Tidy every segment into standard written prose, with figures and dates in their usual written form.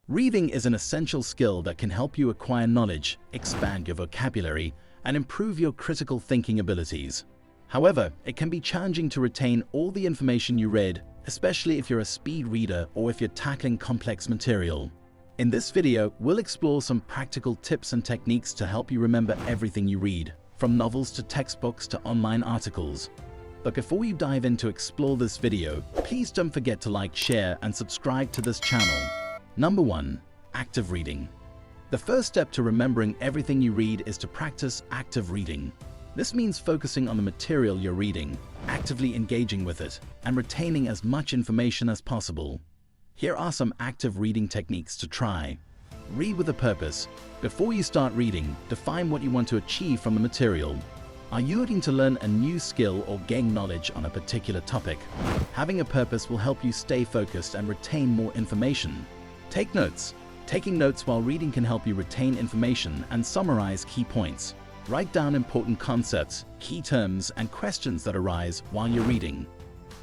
Reading is an essential skill that can help you acquire knowledge, expand your vocabulary, and improve your critical thinking abilities. However, it can be challenging to retain all the information you read, especially if you're a speed reader or if you're tackling complex material. In this video, we'll explore some practical tips and techniques to help you remember everything you read, from novels to textbooks to online articles. But before you dive in to explore this video, please don't forget to like, share, and subscribe to this channel. Number 1. Active reading. The first step to remembering everything you read is to practice active reading. This means focusing on the material you're reading, actively engaging with it, and retaining as much information as possible. Here are some active reading techniques to try. Read with a purpose. Before you start reading, define what you want to achieve from the material. Are you looking to learn a new skill or gain knowledge on a particular topic? Having a purpose will help you stay focused and retain more information. Take notes. Taking notes while reading can help you retain information and summarize key points. Write down important concepts, key terms, and questions that arise while you're reading.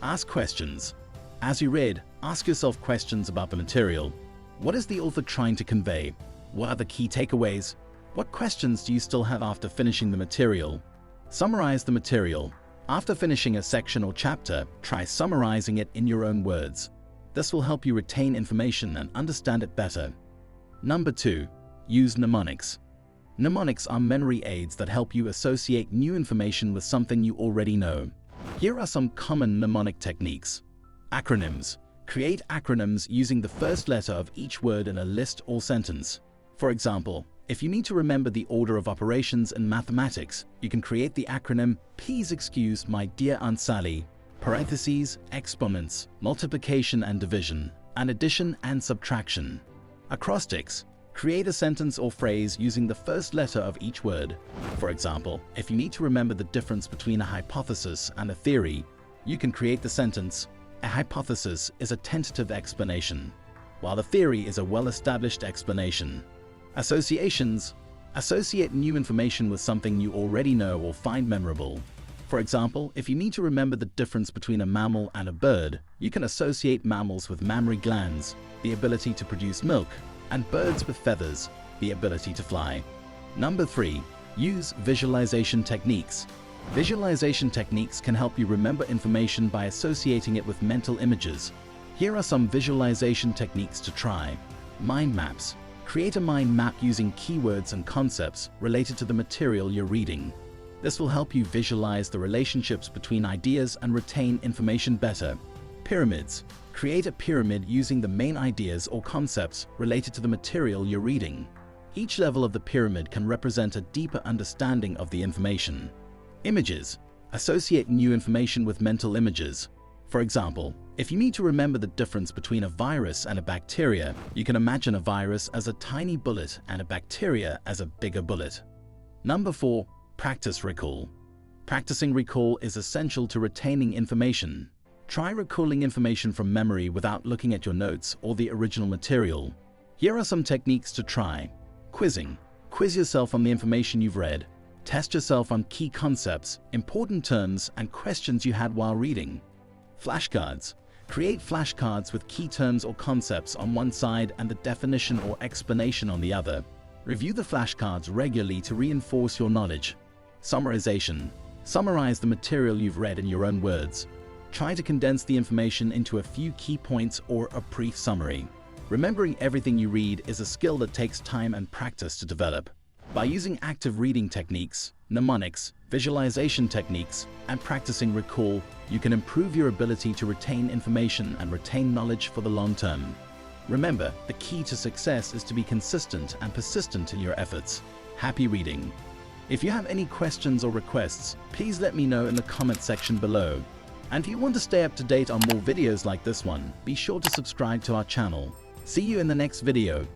Ask questions. As you read, ask yourself questions about the material. What is the author trying to convey? What are the key takeaways? What questions do you still have after finishing the material? Summarize the material. After finishing a section or chapter, try summarizing it in your own words. This will help you retain information and understand it better. Number 2. Use mnemonics. Mnemonics are memory aids that help you associate new information with something you already know. Here are some common mnemonic techniques. Acronyms. Create acronyms using the first letter of each word in a list or sentence. For example, if you need to remember the order of operations in mathematics, you can create the acronym "Please excuse my dear Aunt Sally," parentheses, exponents, multiplication and division, and addition and subtraction. Acrostics. Create a sentence or phrase using the first letter of each word. For example, if you need to remember the difference between a hypothesis and a theory, you can create the sentence, "A hypothesis is a tentative explanation, while a theory is a well-established explanation." Associations. Associate new information with something you already know or find memorable. For example, if you need to remember the difference between a mammal and a bird, you can associate mammals with mammary glands, the ability to produce milk, and birds with feathers, the ability to fly. Number 3. Use visualization techniques. Visualization techniques can help you remember information by associating it with mental images. Here are some visualization techniques to try. Mind maps. Create a mind map using keywords and concepts related to the material you're reading. This will help you visualize the relationships between ideas and retain information better. Pyramids. Create a pyramid using the main ideas or concepts related to the material you're reading. Each level of the pyramid can represent a deeper understanding of the information. Images. Associate new information with mental images. For example, if you need to remember the difference between a virus and a bacteria, you can imagine a virus as a tiny bullet and a bacteria as a bigger bullet. Number 4. Practice recall. Practicing recall is essential to retaining information. Try recalling information from memory without looking at your notes or the original material. Here are some techniques to try. Quizzing. Quiz yourself on the information you've read. Test yourself on key concepts, important terms, and questions you had while reading. Flashcards. Create flashcards with key terms or concepts on one side and the definition or explanation on the other. Review the flashcards regularly to reinforce your knowledge. Summarization. Summarize the material you've read in your own words. Try to condense the information into a few key points or a brief summary. Remembering everything you read is a skill that takes time and practice to develop. By using active reading techniques, mnemonics, visualization techniques, and practicing recall, you can improve your ability to retain information and retain knowledge for the long term. Remember, the key to success is to be consistent and persistent in your efforts. Happy reading! If you have any questions or requests, please let me know in the comment section below. And if you want to stay up to date on more videos like this one, be sure to subscribe to our channel. See you in the next video.